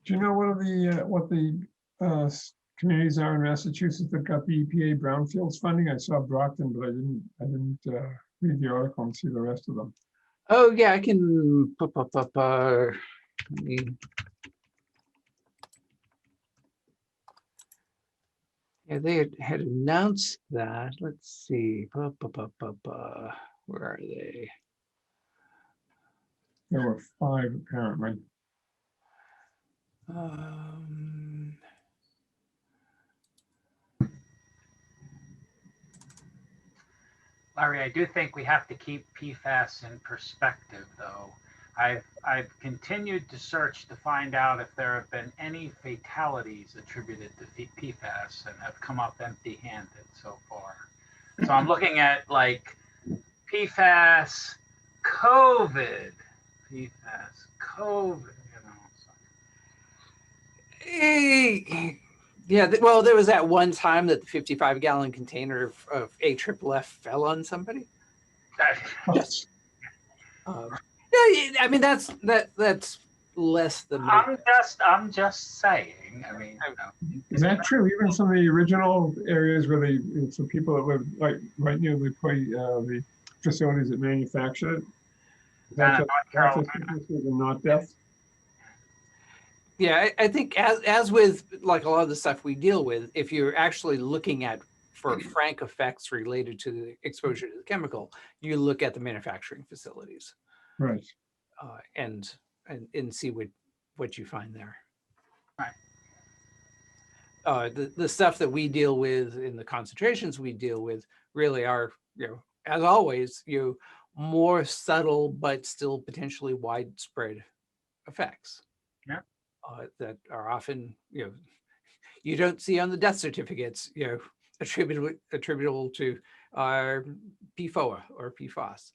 Do you know what the communities are in Massachusetts that got the EPA Brownfields funding? I saw Brockton, but I didn't read the article and see the rest of them. Oh yeah, I can pop up. Yeah, they had announced that. Let's see. Where are they? There were 5 apparently. Larry, I do think we have to keep PFAS in perspective, though. I've continued to search to find out if there have been any fatalities attributed to PFAS and have come up empty-handed so far. So I'm looking at like PFAS, COVID, Yeah, well, there was that one time that the 55-gallon container of AFFF fell on somebody. Yes. Yeah, I mean that's less than. I'm just saying. I mean, is that true? Even some of the original areas where some people that live right near the facilities that manufacture it. That's not death. Yeah, I think as with like a lot of the stuff we deal with, if you're actually looking at for frank effects related to the exposure to the chemical, you look at the manufacturing facilities, right? And see what you find there. Right. The stuff that we deal with in the concentrations we deal with really are, as always, more subtle but still potentially widespread effects. Yeah. That are often, you don't see on the death certificates, attributable to PFOA or PFOS.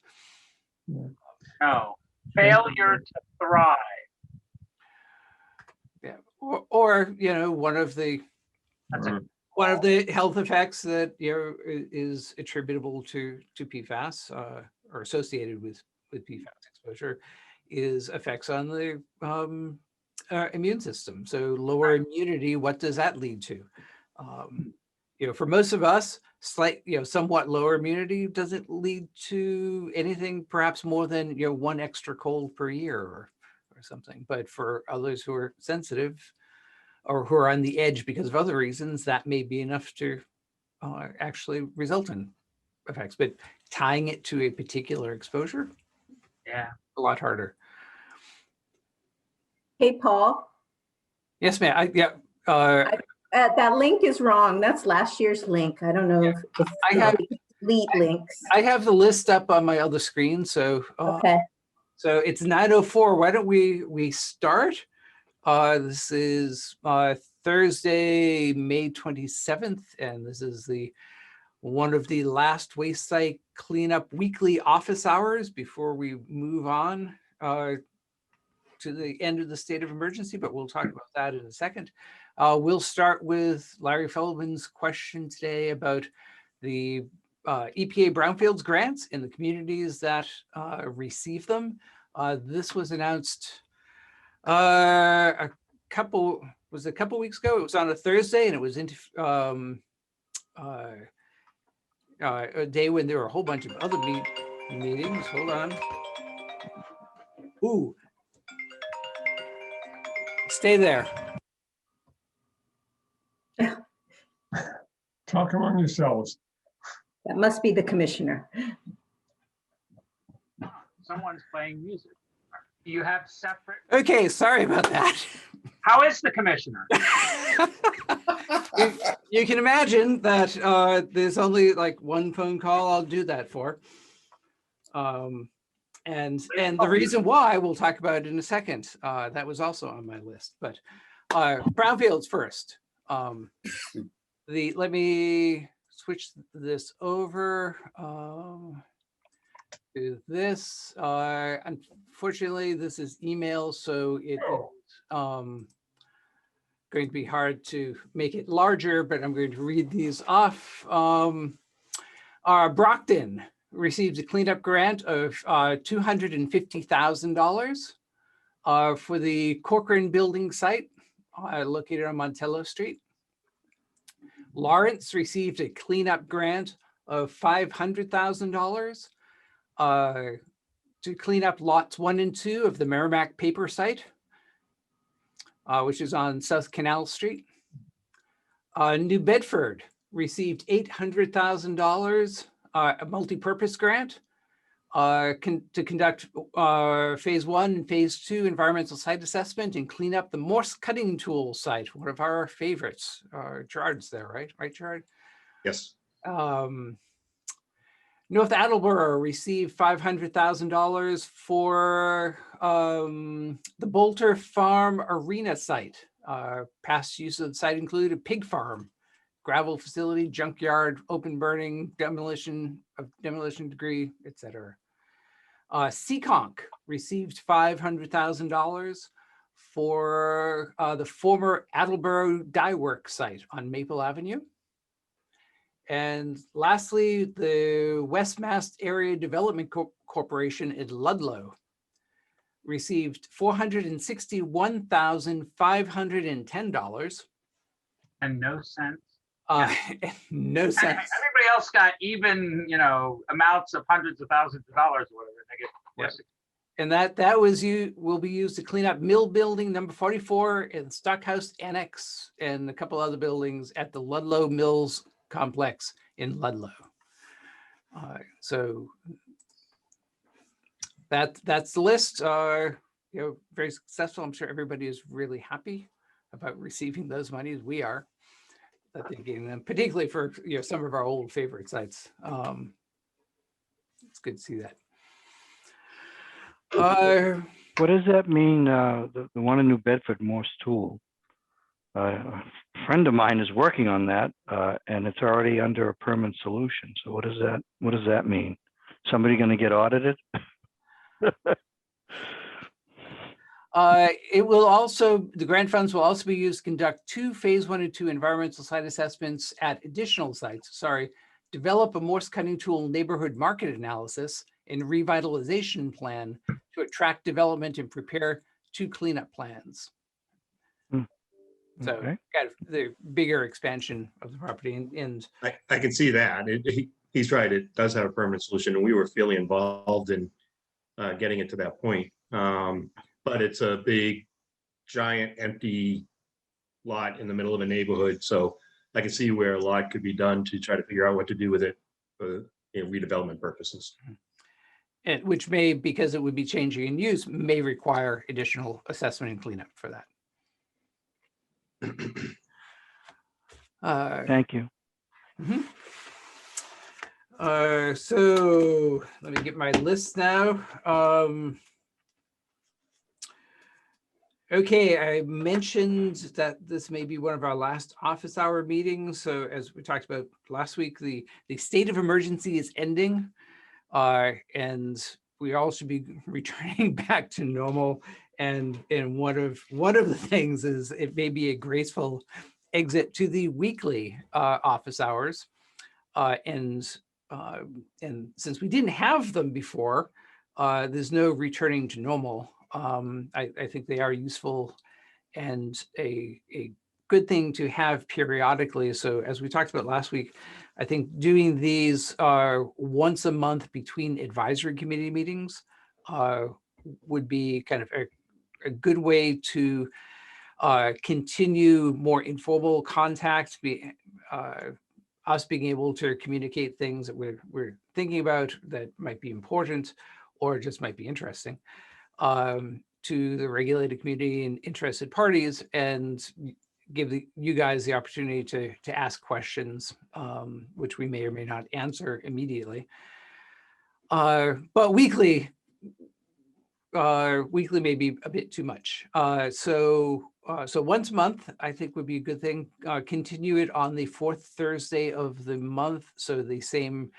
Yeah. No, failure to thrive. Yeah, or one of the health effects that is attributable to PFAS or associated with PFAS exposure is effects on the immune system. So lower immunity, what does that lead to? For most of us, somewhat lower immunity doesn't lead to anything perhaps more than one extra cold per year or something. But for others who are sensitive or who are on the edge because of other reasons, that may be enough to actually result in effects. But tying it to a particular exposure, a lot harder. Hey, Paul. Yes, ma'am. That link is wrong. That's last year's link. I don't know if I have delete links. I have the list up on my other screen. So okay. So it's 9:04. Why don't we start? This is Thursday, May 27th, and this is one of the last waste site cleanup weekly office hours before we move on to the end of the state of emergency, but we'll talk about that in a second. We'll start with Larry Feldman's question today about the EPA Brownfields grants in the communities that receive them. This was announced a couple weeks ago. It was on a Thursday, and it was into a day when there were a whole bunch of other meetings. Hold on. Ooh. Stay there. Talk among yourselves. That must be the commissioner. Someone's playing music. You have separate. Okay, sorry about that. How is the commissioner? You can imagine that there's only like one phone call I'll do that for. And the reason why we'll talk about it in a second. That was also on my list, but Brownfields first. Let me switch this over to this. Unfortunately, this is email, so it is going to be hard to make it larger, but I'm going to read these off. Brockton received a cleanup grant of $250,000 for the Corcoran building site. located on Montello Street. Lawrence received a cleanup grant of $500,000 to clean up lots 1 and 2 of the Merrimack paper site, which is on South Canal Street. New Bedford received $800,000, a multi-purpose grant to conduct phase 1 and phase 2 environmental site assessment and clean up the Morse cutting tool site, one of our favorites. Gerard's there, right? Right, Gerard? Yes. North Attleboro received $500,000 for the Bolter Farm Arena site. Past use of the site included a pig farm, gravel facility, junkyard, open burning, demolition degree, etc. Seekonk received $500,000 for the former Attleboro Dye Works site on Maple Avenue. And lastly, the West Mass Area Development Corporation in Ludlow received $461,510. And no cents. No sense. Everybody else got even, amounts of hundreds of thousands of dollars or whatever. They get less. And that will be used to clean up Mill Building number 44 and Stockhouse Annex and a couple other buildings at the Ludlow Mills complex in Ludlow. So that's the list. Very successful. I'm sure everybody is really happy about receiving those monies. We are. That they're getting them, particularly for some of our old favorite sites. It's good to see that. What does that mean? The one in New Bedford, Morse tool. A friend of mine is working on that, and it's already under a permanent solution. So what does that mean? Somebody going to get audited? The grant funds will also be used to conduct 2 phase 1 and 2 environmental site assessments at additional sites. Develop a Morse cutting tool neighborhood market analysis and revitalization plan to attract development and prepare 2 cleanup plans. So Okay. kind of the bigger expansion of the property, and I can see that. He's right. It does have a permanent solution, and we were fairly involved in getting it to that point. But it's a big, giant, empty lot in the middle of a neighborhood. So I can see where a lot could be done to try to figure out what to do with it for redevelopment purposes. and which may, because it would be changing in use, may require additional assessment and cleanup for that. Thank you. So let me get my list now. Okay, I mentioned that this may be one of our last office hour meetings. So as we talked about last week, the state of emergency is ending, and we all should be returning back to normal. And one of the things is it may be a graceful exit to the weekly office hours, and since we didn't have them before, there's no returning to normal. I think they are useful and a good thing to have periodically. So as we talked about last week, I think doing these once a month between advisory committee meetings would be kind of a good way to continue more informal contact, us being able to communicate things that we're thinking about that might be important or just might be interesting to the regulated community and interested parties, and give you guys the opportunity to ask questions, which we may or may not answer immediately. But weekly may be a bit too much. So once a month, I think would be a good thing. Continue it on the 4th Thursday of the month. So the same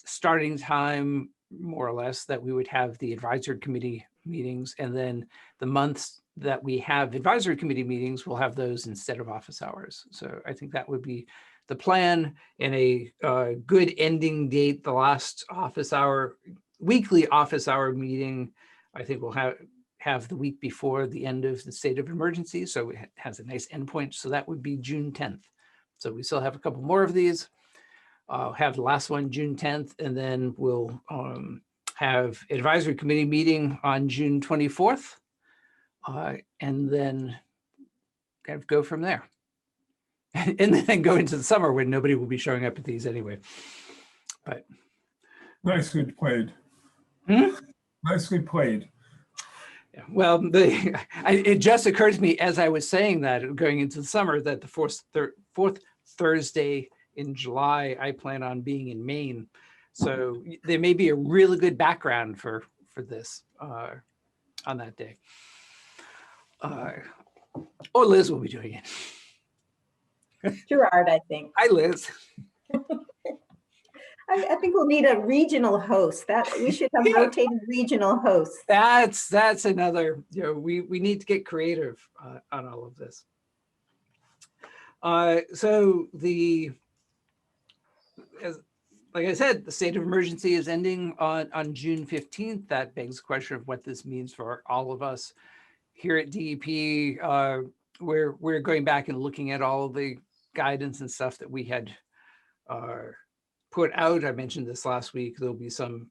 starting time, more or less, that we would have the advisory committee meetings. And then the months that we have advisory committee meetings, we'll have those instead of office hours. So I think that would be the plan, and a good ending date. The last weekly office hour meeting, I think we'll have the week before the end of the state of emergency. So it has a nice endpoint. So that would be June 10th. So we still have a couple more of these. Have the last one June 10th, and then we'll have advisory committee meeting on June 24th, and then kind of go from there. And then go into the summer when nobody will be showing up at these anyway. But Nicely played. Nicely played. yeah, well, it just occurred to me as I was saying that going into the summer that the fourth Thursday in July, I plan on being in Maine. So there may be a really good background for this on that day. Or Liz will be doing it. Gerard, I think. Hi, Liz. I think we'll need a regional host. That we should have rotating regional hosts. That's another, we need to get creative on all of this. So like I said, the state of emergency is ending on June 15th. That begs the question of what this means for all of us here at DEP. We're going back and looking at all the guidance and stuff that we had put out. I mentioned this last week. There'll be some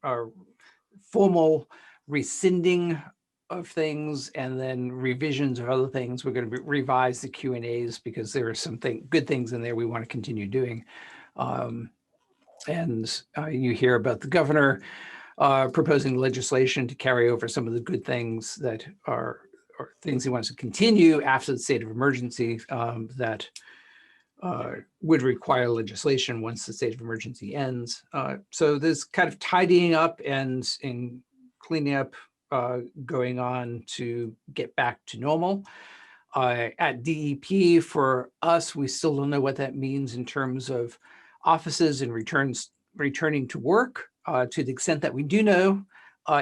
formal rescinding of things and then revisions of other things. We're going to revise the Q&As because there are some good things in there we want to continue doing. And you hear about the governor proposing legislation to carry over some of the good things that are things he wants to continue after the state of emergency that would require legislation once the state of emergency ends. So there's kind of tidying up and cleaning up going on to get back to normal. At DEP, for us, we still don't know what that means in terms of offices and returning to work. To the extent that we do know,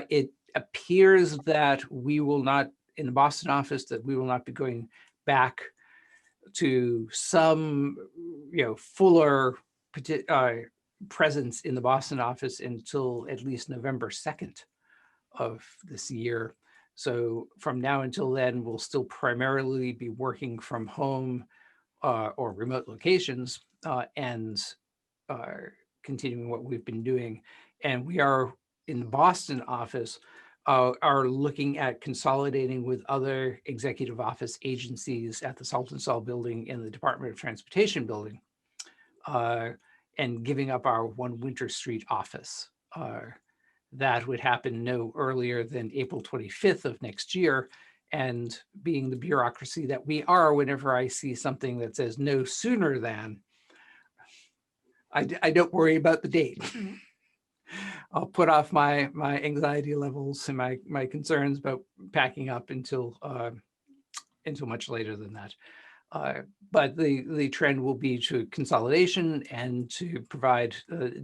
it appears that we will not, in the Boston office, that we will not be going back to some, fuller presence in the Boston office until at least November 2nd of this year. So from now until then, we'll still primarily be working from home or remote locations and continuing what we've been doing. And we are in the Boston office are looking at consolidating with other executive office agencies at the Salt and Salt building and the Department of Transportation building and giving up our One Winter Street office. That would happen no earlier than April 25th of next year. And being the bureaucracy that we are, whenever I see something that says no sooner than, I don't worry about the date. I'll put off my anxiety levels and my concerns about packing up until much later than that. But the trend will be to consolidation and to provide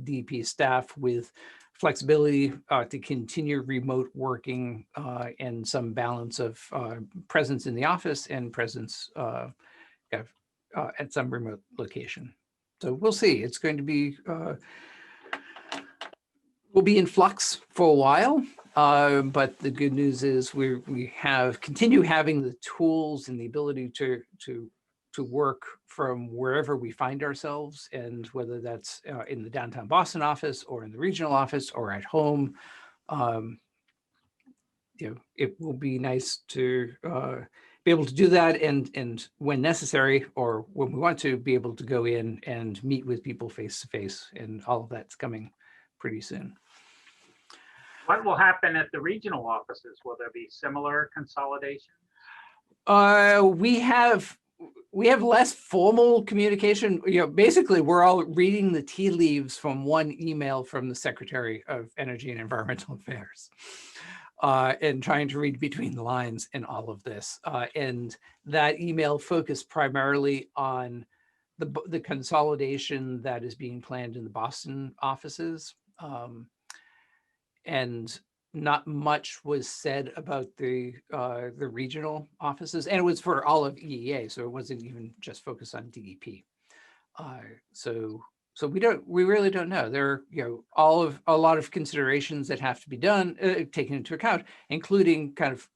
DEP staff with flexibility to continue remote working and some balance of presence in the office and presence at some remote location. So we'll see. It's going to be, we'll be in flux for a while, but the good news is we continue having the tools and the ability to work from wherever we find ourselves, and whether that's in the downtown Boston office or in the regional office or at home. It will be nice to be able to do that, and when necessary or when we want to, be able to go in and meet with people face to face, and all of that's coming pretty soon. What will happen at the regional offices? Will there be similar consolidation? We have less formal communication. Basically, we're all reading the tea leaves from one email from the Secretary of Energy and Environmental Affairs. And trying to read between the lines in all of this. And that email focused primarily on the consolidation that is being planned in the Boston offices. And not much was said about the regional offices. And it was for all of EEA, so it wasn't even just focused on DEP. So we really don't know. There are a lot of considerations that have to be done, taken into account, including kind of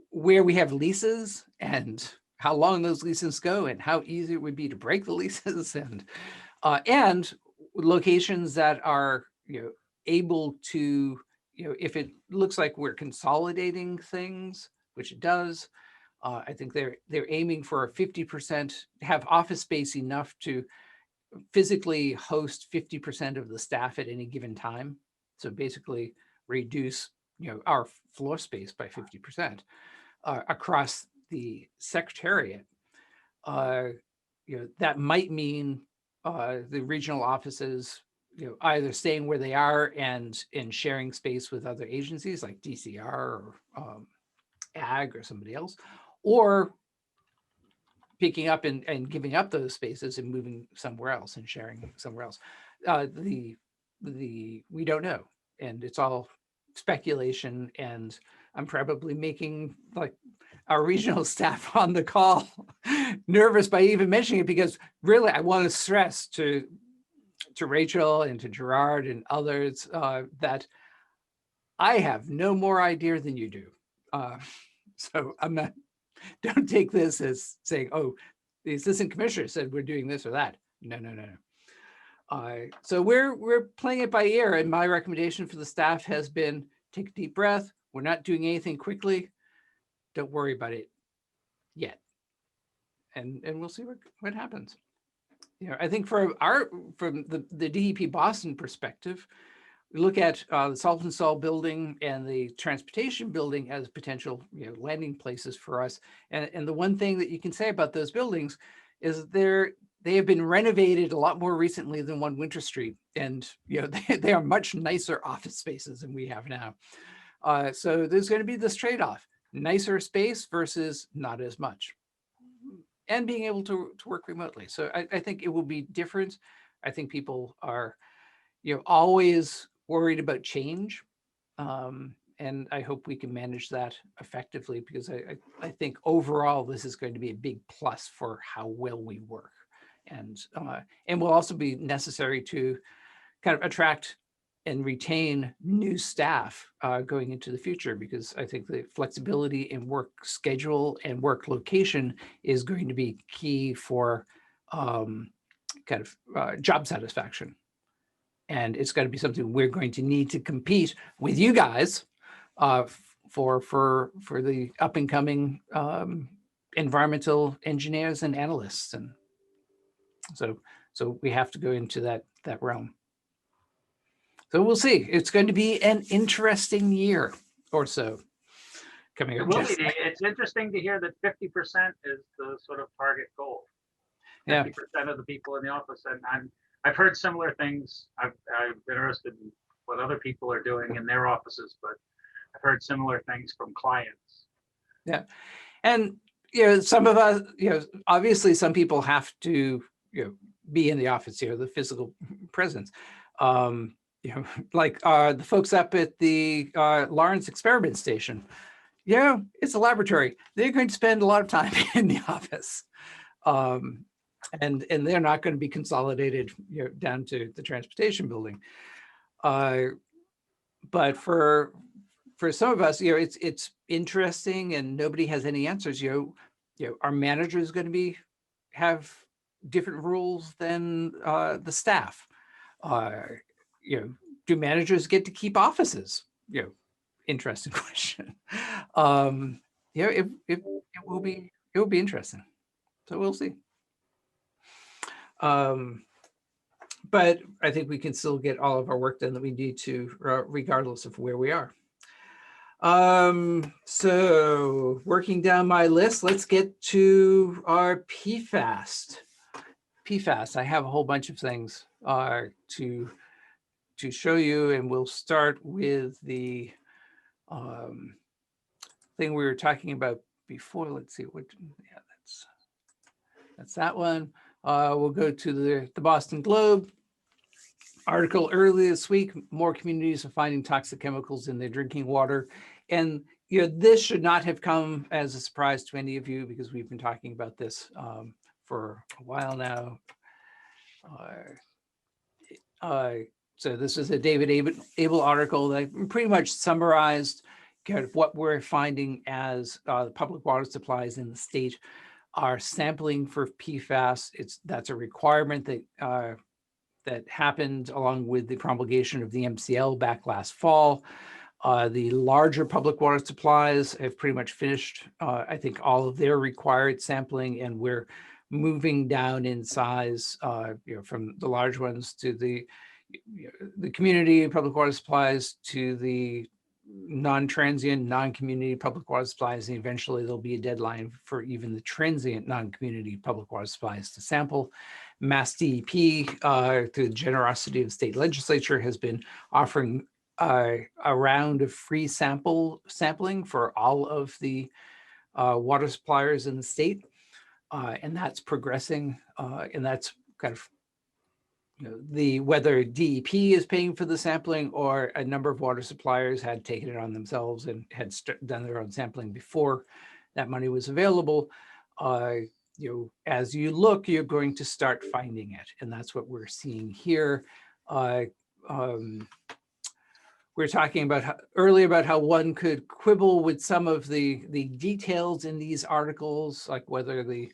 where we have leases and how long those leases go and how easy it would be to break the leases and locations that are, able to, if it looks like we're consolidating things, which it does, I think they're aiming for a 50%, have office space enough to physically host 50% of the staff at any given time. So basically reduce, our floor space by 50% across the secretariat. That might mean the regional offices, either staying where they are and sharing space with other agencies like DCR or AG or somebody else, or picking up and giving up those spaces and moving somewhere else and sharing somewhere else. We don't know, and it's all speculation. And I'm probably making like our regional staff on the call nervous by even mentioning it, because really I want to stress to Rachel and to Gerard and others that I have no more idea than you do. So I'm not, don't take this as saying, oh, the assistant commissioner said we're doing this or that. No. So we're playing it by ear, and my recommendation for the staff has been take a deep breath. We're not doing anything quickly. Don't worry about it yet. And we'll see what happens. I think from the DEP Boston perspective, we look at the Salt and Salt building and the transportation building as potential landing places for us. And the one thing that you can say about those buildings is they have been renovated a lot more recently than One Winter Street. And they are much nicer office spaces than we have now. So there's going to be this trade-off, nicer space versus not as much, and being able to work remotely. So I think it will be different. I think people are always worried about change. And I hope we can manage that effectively, because I think overall this is going to be a big plus for how well we work. And will also be necessary to kind of attract and retain new staff going into the future, because I think the flexibility in work schedule and work location is going to be key for job satisfaction. And it's going to be something we're going to need to compete with you guys for the up and coming environmental engineers and analysts. And so we have to go into that realm. So we'll see. It's going to be an interesting year or so coming up. It's interesting to hear that 50% is the sort of target goal. 50% of the people in the office, and I've heard similar things. I've been interested in what other people are doing in their offices, but I've heard similar things from clients. Yeah, and some of us, obviously some people have to be in the office here, the physical presence. Like the folks up at the Lawrence Experiment Station. It's a laboratory. They're going to spend a lot of time in the office. And they're not going to be consolidated down to the transportation building. But for some of us, it's interesting, and nobody has any answers. Our manager is going to have different rules than the staff. Do managers get to keep offices? Interesting question. It will be interesting. So we'll see. But I think we can still get all of our work done that we need to, regardless of where we are. So working down my list, let's get to our PFAS. I have a whole bunch of things to show you, and we'll start with the thing we were talking about before. Let's see what. Yeah, that's that one. We'll go to the Boston Globe article earlier this week. More communities are finding toxic chemicals in their drinking water. And this should not have come as a surprise to any of you, because we've been talking about this for a while now. So this is a David Abel article that pretty much summarized kind of what we're finding as the public water supplies in the state are sampling for PFAS. That's a requirement that that happened along with the promulgation of the MCL back last fall. The larger public water supplies have pretty much finished, I think, all of their required sampling, and we're moving down in size, from the large ones to the community public water supplies to the non-transient, non-community public water supplies, and eventually there'll be a deadline for even the transient non-community public water supplies to sample. MassDEP, through the generosity of the state legislature, has been offering a round of free sampling for all of the water suppliers in the state, and that's progressing, and that's kind of whether DEP is paying for the sampling or a number of water suppliers had taken it on themselves and had done their own sampling before that money was available. As you look, you're going to start finding it, and that's what we're seeing here. We were talking about earlier about how one could quibble with some of the details in these articles, like whether the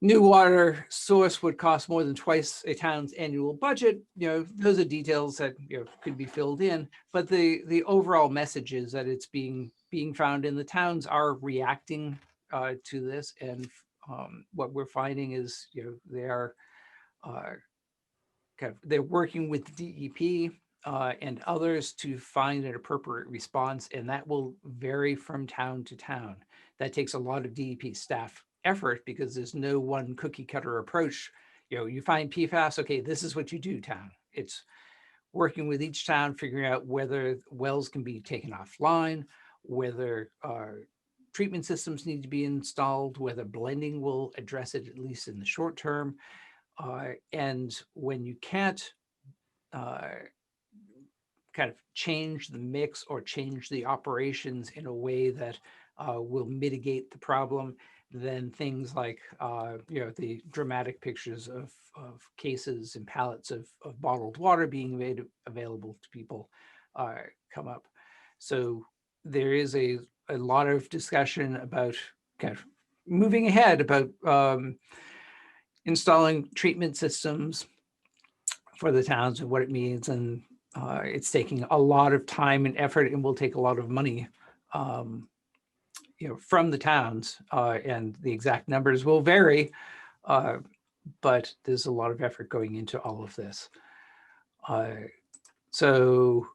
new water source would cost more than twice a town's annual budget. Those are details that could be filled in, but the overall message is that it's being found, and the towns are reacting to this. And what we're finding is they're working with DEP and others to find an appropriate response, and that will vary from town to town. That takes a lot of DEP staff effort because there's no one cookie cutter approach. You find PFAS, okay, this is what you do, town. It's working with each town, figuring out whether wells can be taken offline, whether treatment systems need to be installed, whether blending will address it, at least in the short term. And when you can't kind of change the mix or change the operations in a way that will mitigate the problem, then things like the dramatic pictures of cases and pallets of bottled water being made available to people come up. So there is a lot of discussion about kind of moving ahead about installing treatment systems for the towns and what it means, and it's taking a lot of time and effort and will take a lot of money from the towns, and the exact numbers will vary, but there's a lot of effort going into all of this. So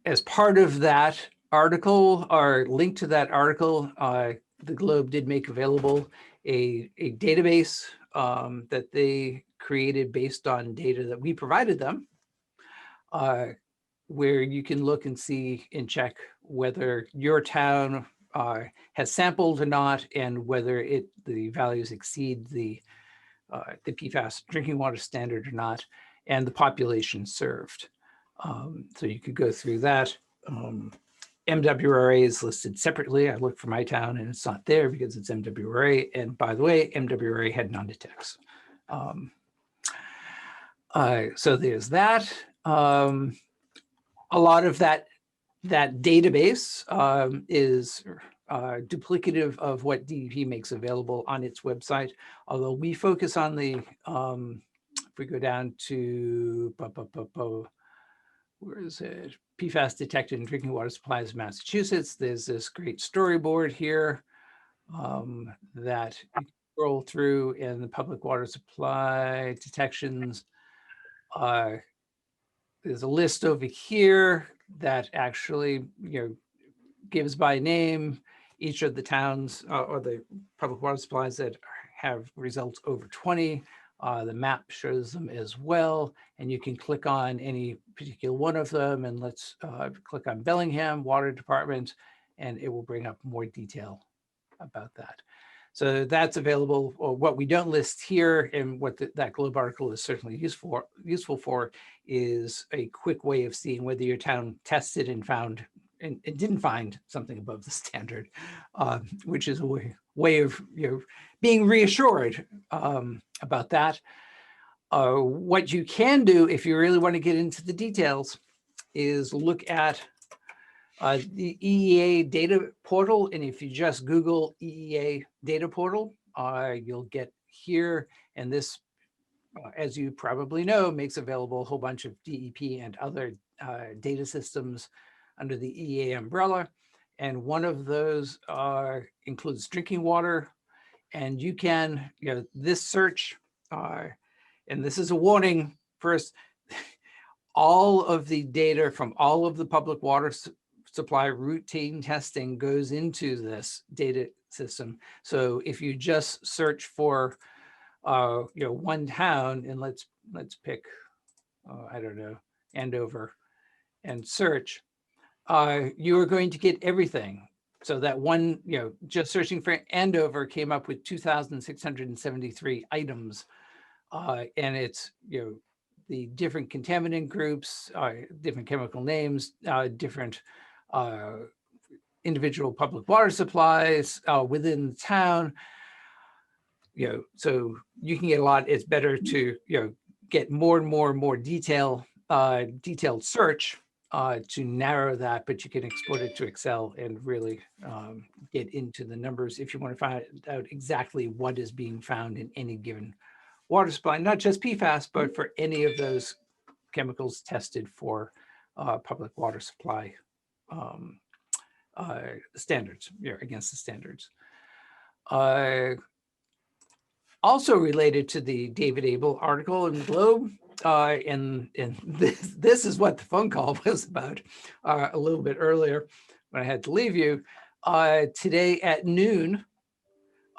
as part of that article, or link to that article, the Globe did make available a database that they created based on data that we provided them, where you can look and see and check whether your town has sampled or not, and whether the values exceed the PFAS drinking water standard or not, and the population served. So you could go through that. MWRA is listed separately. I looked for my town and it's not there because it's MWRA. And by the way, MWRA had non-detects. So there's that. A lot of that database is duplicative of what DEP makes available on its website. Although we focus on the, if we go down to, where is it? PFAS detected in drinking water supplies in Massachusetts. There's this great storyboard here that you can scroll through, and the public water supply detections. There's a list over here that actually, gives by name each of the towns or the public water supplies that have results over 20. The map shows them as well, and you can click on any particular one of them, and let's click on Bellingham Water Department, and it will bring up more detail about that. So that's available. Or what we don't list here, and what that Globe article is certainly useful for, is a quick way of seeing whether your town tested and found and didn't find something above the standard, which is a way of being reassured about that. What you can do if you really want to get into the details is look at The EEA Data Portal, and if you just Google EEA Data Portal, you'll get here. And this, as you probably know, makes available a whole bunch of DEP and other data systems under the EEA umbrella. And one of those includes drinking water. And you can, this search, and this is a warning first, all of the data from all of the public water supply routine testing goes into this data system. So if you just search for, one town, and let's pick, I don't know, Andover, and search, you are going to get everything. So that one, just searching for Andover came up with 2,673 items, and it's, the different contaminant groups, different chemical names, different individual public water supplies within the town. So you can get a lot. It's better to get more and more detailed search to narrow that, but you can export it to Excel and really get into the numbers if you want to find out exactly what is being found in any given water supply, not just PFAS, but for any of those chemicals tested for public water supply standards, against the standards. Also related to the David Abel article in the Globe, and this is what the phone call was about a little bit earlier when I had to leave you. Today at noon,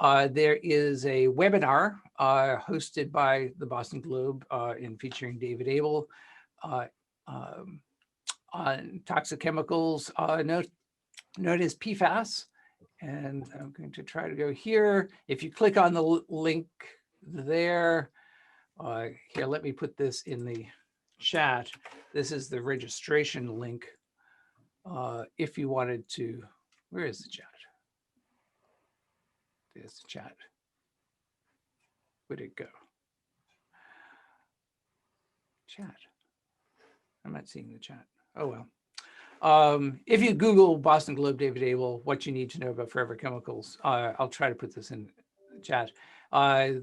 there is a webinar hosted by the Boston Globe and featuring David Abel on toxic chemicals known as PFAS. And I'm going to try to go here. If you click on the link there, here, let me put this in the chat. This is the registration link. If you wanted to, where is the chat? There's the chat. Where'd it go? Chat. I'm not seeing the chat. Oh, well. If you Google Boston Globe David Abel, what you need to know about forever chemicals, I'll try to put this in the chat.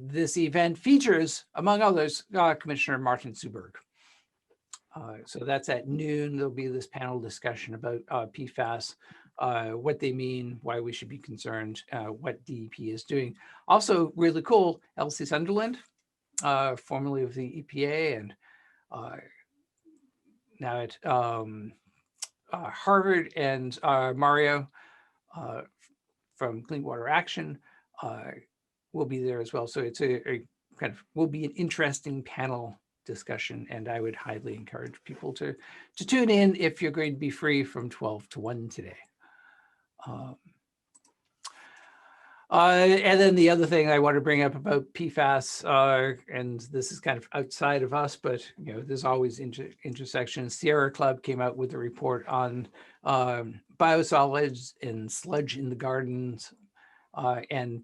This event features, among others, Commissioner Martin Suberg. So that's at noon. There'll be this panel discussion about PFAS, what they mean, why we should be concerned, what DEP is doing. Also really cool, Elsie Sunderland, formerly of the EPA and now at Harvard, and Mario from Clean Water Action will be there as well. So it's a kind of, will be an interesting panel discussion, and I would highly encourage people to tune in if you're going to be free from 12 to 1 today. And then the other thing I want to bring up about PFAS, and this is kind of outside of us, but there's always intersections. Sierra Club came out with a report on biosolids and sludge in the gardens, and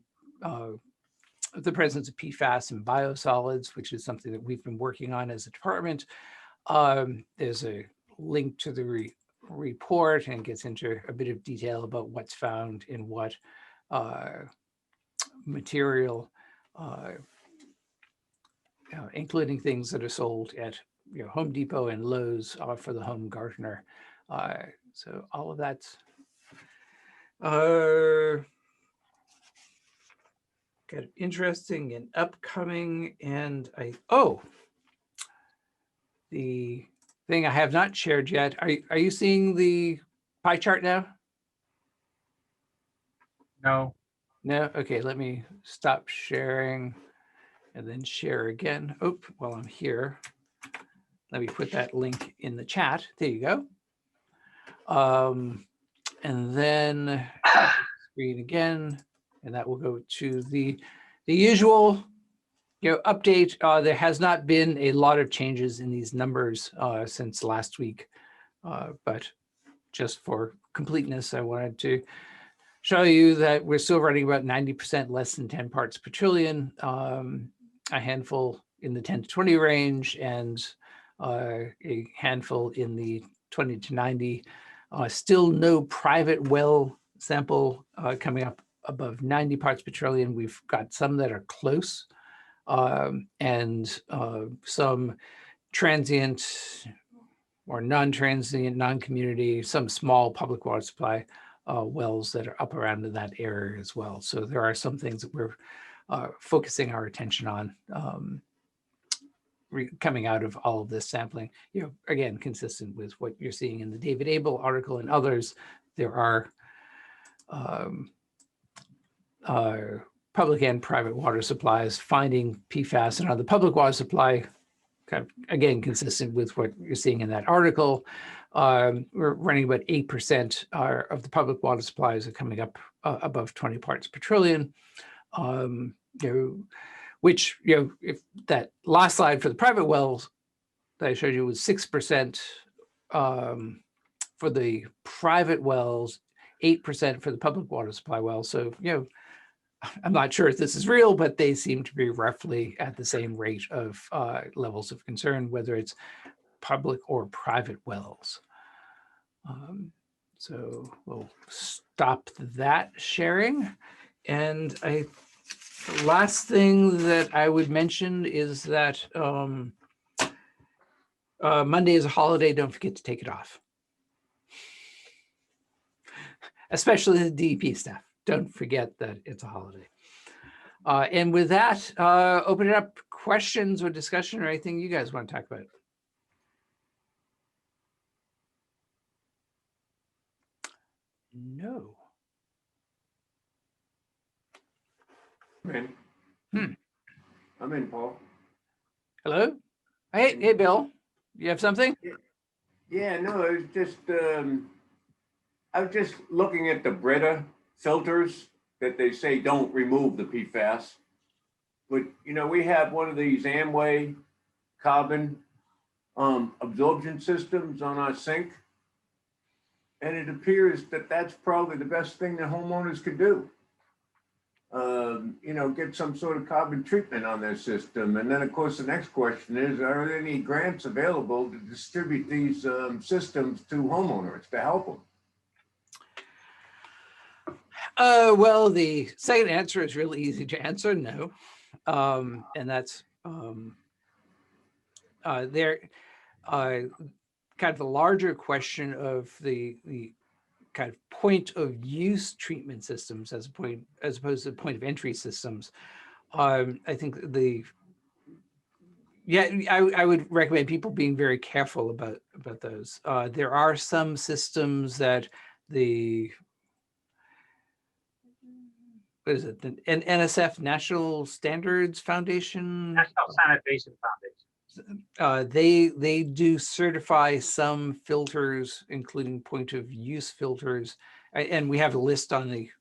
the presence of PFAS in biosolids, which is something that we've been working on as a department. There's a link to the report and gets into a bit of detail about what's found in what material, including things that are sold at Home Depot and Lowe's for the home gardener. So all of that's kind of interesting and upcoming. And the thing I have not shared yet. Are you seeing the pie chart now? No. No? Okay, let me stop sharing and then share again. Oh, while I'm here, let me put that link in the chat. There you go. And then screen again, and that will go to the usual update. There has not been a lot of changes in these numbers since last week, but just for completeness, I wanted to show you that we're still running about 90% less than 10 parts per trillion, a handful in the 10 to 20 range, and a handful in the 20 to 90 Still no private well sample coming up above 90 parts per trillion. We've got some that are close, and some transient or non-transient, non-community, some small public water supply wells that are up around in that area as well. So there are some things that we're focusing our attention on coming out of all of this sampling. Again, consistent with what you're seeing in the David Abel article and others, there are public and private water supplies finding PFAS and other public water supply, kind of, again, consistent with what you're seeing in that article. We're running about 8% of the public water supplies are coming up above 20 parts per trillion. Which, if that last slide for the private wells that I showed you was 6% for the private wells, 8% for the public water supply wells. So, I'm not sure if this is real, but they seem to be roughly at the same rate of levels of concern, whether it's public or private wells. So we'll stop that sharing. And the last thing that I would mention is that Monday is a holiday. Don't forget to take it off. Especially the DEP staff. Don't forget that it's a holiday. And with that, open it up questions or discussion or anything you guys want to talk about. No. Man. I'm in, Paul. Hello? Hey, Bill. You have something? Yeah, no, it was just, I was just looking at the Brita filters that they say don't remove the PFAS. But, we have one of these Amway carbon absorption systems on our sink. And it appears that that's probably the best thing that homeowners could do. Get some sort of carbon treatment on their system. And then, of course, the next question is, are there any grants available to distribute these systems to homeowners to help them? Well, the second answer is really easy to answer, no. And that's kind of a larger question of the kind of point of use treatment systems as opposed to point of entry systems. I think I would recommend people being very careful about those. There are some systems that what is it? The NSF, National Standards Foundation. National Sanitation Foundation. They do certify some filters, including point of use filters, and we have a list on the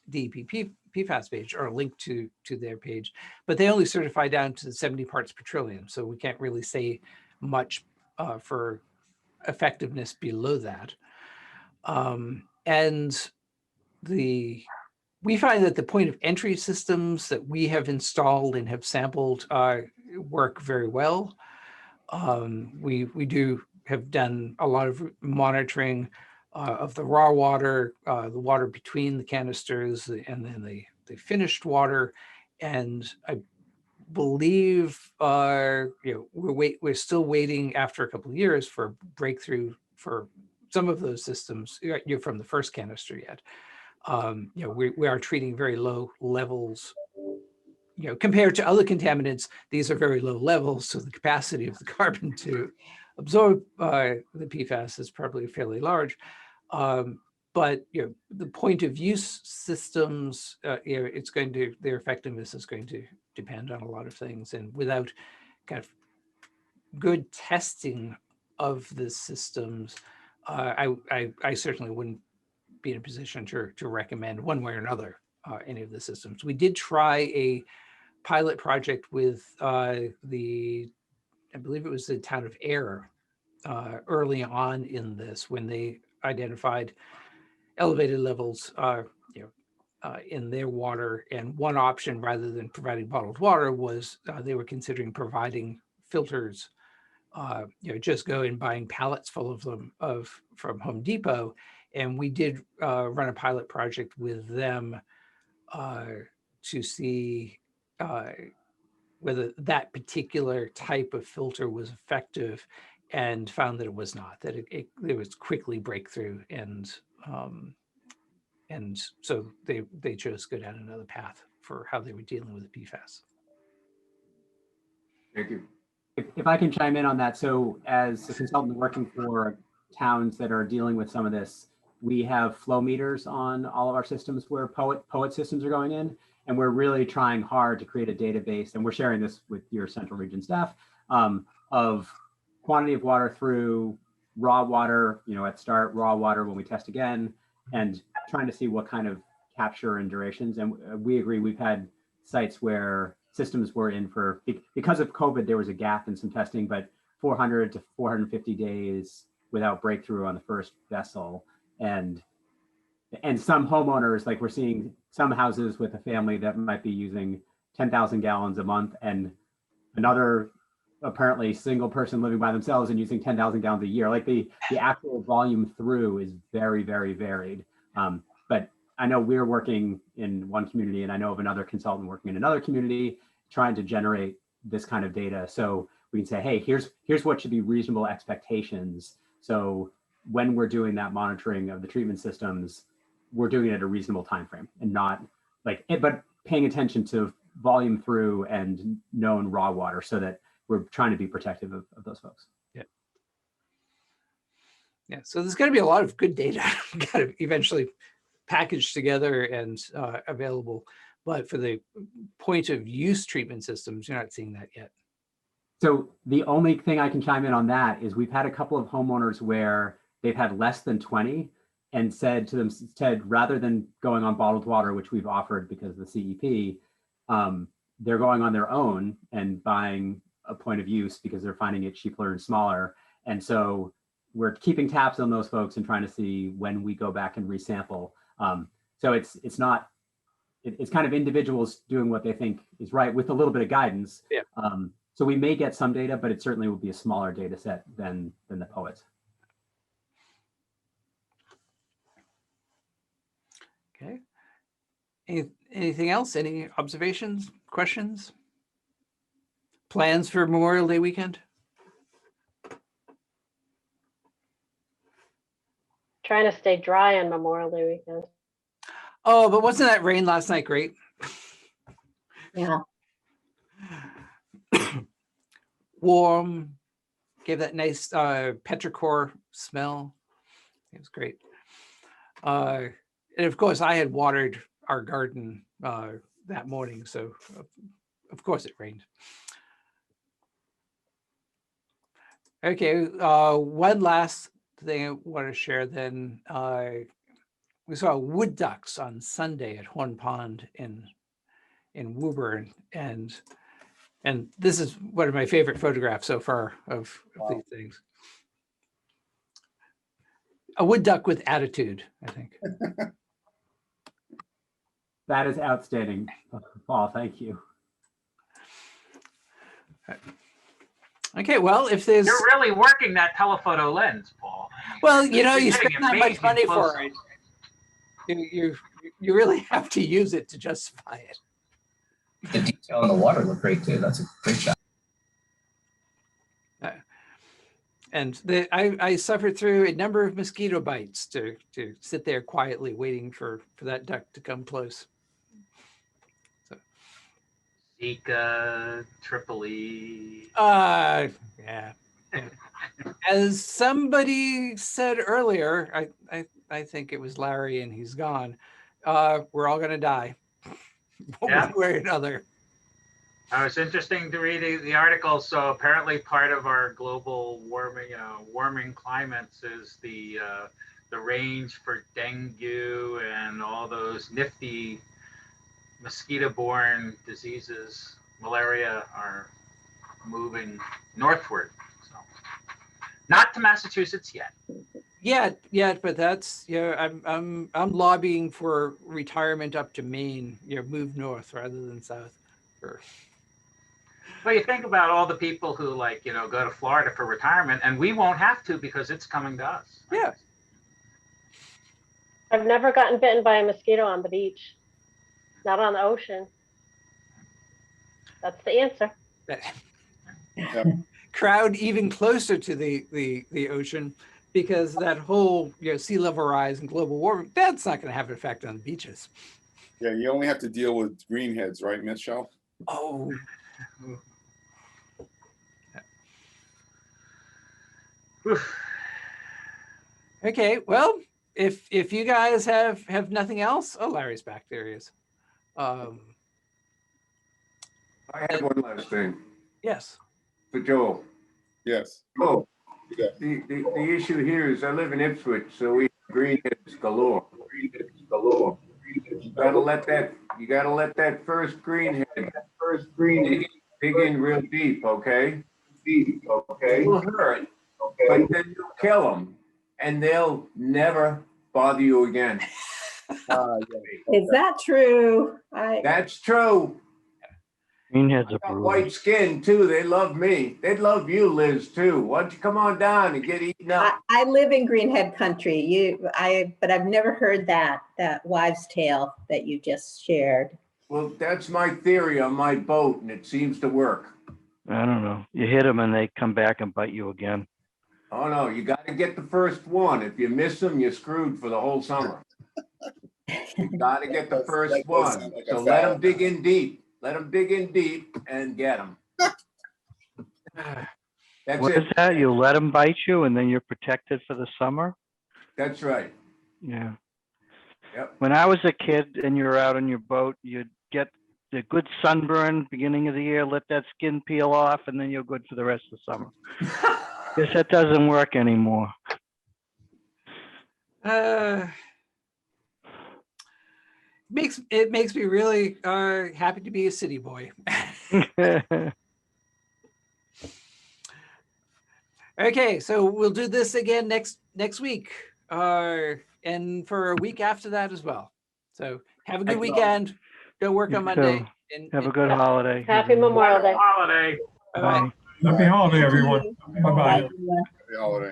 DEP PFAS page, or a link to their page, but they only certify down to 70 parts per trillion, so we can't really say much for effectiveness below that. And we find that the point of entry systems that we have installed and have sampled work very well. We have done a lot of monitoring of the raw water, the water between the canisters, and then the finished water. And I believe we're still waiting after a couple of years for a breakthrough for some of those systems. You're from the first canister yet. We are treating very low levels. Compared to other contaminants, these are very low levels, so the capacity of the carbon to absorb the PFAS is probably fairly large. But the point of use systems, their effectiveness is going to depend on a lot of things, and without kind of good testing of the systems, I certainly wouldn't be in a position to recommend one way or another any of the systems. We did try a pilot project with I believe it was the town of Air early on in this, when they identified elevated levels in their water, and one option, rather than providing bottled water, was they were considering providing filters just go and buying pallets full of them from Home Depot. And we did run a pilot project with them to see whether that particular type of filter was effective, and found that it was not, that there was quickly breakthrough, and so they chose to go down another path for how they were dealing with the PFAS. Thank you. If I can chime in on that. So as a consultant working for towns that are dealing with some of this, we have flow meters on all of our systems where POET systems are going in. And we're really trying hard to create a database, and we're sharing this with your central region staff, of quantity of water through raw water, at start, raw water when we test again, and trying to see what kind of capture and durations. And we agree, we've had sites where systems were in for, because of COVID, there was a gap in some testing, but 400 to 450 days without breakthrough on the first vessel. And some homeowners, like we're seeing some houses with a family that might be using 10,000 gallons a month, and another apparently single person living by themselves and using 10,000 gallons a year. Like the actual volume through is very, very varied. But I know we're working in one community, and I know of another consultant working in another community trying to generate this kind of data. So we can say, hey, here's what should be reasonable expectations. So when we're doing that monitoring of the treatment systems, we're doing it at a reasonable time frame, and not like it, but paying attention to volume through and known raw water, so that we're trying to be protective of those folks. Yeah, so there's going to be a lot of good data kind of eventually packaged together and available, but for the point of use treatment systems, you're not seeing that yet. So the only thing I can chime in on that is we've had a couple of homeowners where they've had less than 20 and said to them, rather than going on bottled water, which we've offered because of the CEP, they're going on their own and buying a point of use because they're finding it cheaper and smaller. And so we're keeping tabs on those folks and trying to see when we go back and resample. So it's kind of individuals doing what they think is right with a little bit of guidance. Yeah. So we may get some data, but it certainly will be a smaller data set than the POETs. Okay. Anything else? Any observations, questions? Plans for Memorial Day weekend? Trying to stay dry on Memorial Day weekend. Oh, but wasn't that rain last night great? Yeah. Warm, gave that nice petrichor smell. It was great. And of course, I had watered our garden that morning, so of course it rained. Okay, one last thing I want to share then. We saw wood ducks on Sunday at Horn Pond in Woburn, and this is one of my favorite photographs so far of these things. A wood duck with attitude, I think. That is outstanding, Paul. Thank you. Okay, well, if there's... You're really working that telephoto lens, Paul. Well, you know, you You're spend getting that much amazing money for close-ups. it. You really have to use it to justify it. The detail on the water looked great too. That's a great shot. And I suffered through a number of mosquito bites to sit there quietly waiting for that duck to come close. So. Zika, Tripoli. Yeah. As somebody said earlier, I think it was Larry, and he's gone. We're all gonna die, one way or another. It was interesting to read the article. So apparently, part of our global warming climates is the range for dengue and all those nifty mosquito-borne diseases, malaria, are moving northward. So, not to Massachusetts yet. But that's I'm lobbying for retirement up to Maine. Move north rather than south. Well, you think about all the people who like, you know, go to Florida for retirement, and we won't have to because it's coming to us. Yeah. I've never gotten bitten by a mosquito on the beach, not on the ocean. That's the answer. Crowd even closer to the ocean, because that whole, you know, sea level rise and global warming, that's not going to have an effect on the beaches. Yeah, you only have to deal with greenheads, right, Michelle? Oh. Okay, well, if you guys have nothing else, oh, Larry's back. There he is. I have one last thing Yes. for Joel. Yes. Oh, Yeah. the issue here is I live in Ipswich, so we have greenheads galore. You gotta let that first greenhead dig in real deep, okay? It will hurt, but then you kill them, and they'll never bother you again. Is that true? That's true. Greenheads I are got brutal. white skin too. They love me. They'd love you, Liz, too. Why don't you come on down and get eaten up? I live in Greenhead country. But I've never heard that wives' tale that you just shared. Well, that's my theory on my boat, and it seems to work. I don't know. You hit them and they come back and bite you again. Oh no, you got to get the first one. If you miss them, you're screwed for the whole summer. You got to get the first That does one. sound like a So let foul. them dig in deep. Let them dig in deep and get them. That's What is it. that? You let them bite you and then you're protected for the summer? That's right. Yeah. Yep. When I was a kid and you were out on your boat, you'd get a good sunburn beginning of the year, let that skin peel off, and then you're good for the rest of the summer. Guess that doesn't work anymore. It makes me really happy to be a city boy. Okay, so we'll do this again next week, and for a week after that as well. So have a good weekend. Don't work You on Monday. too. Have a good holiday. Happy Memorial Day. Holiday. Bye-bye. Happy holiday, everyone. Bye-bye. Happy holiday.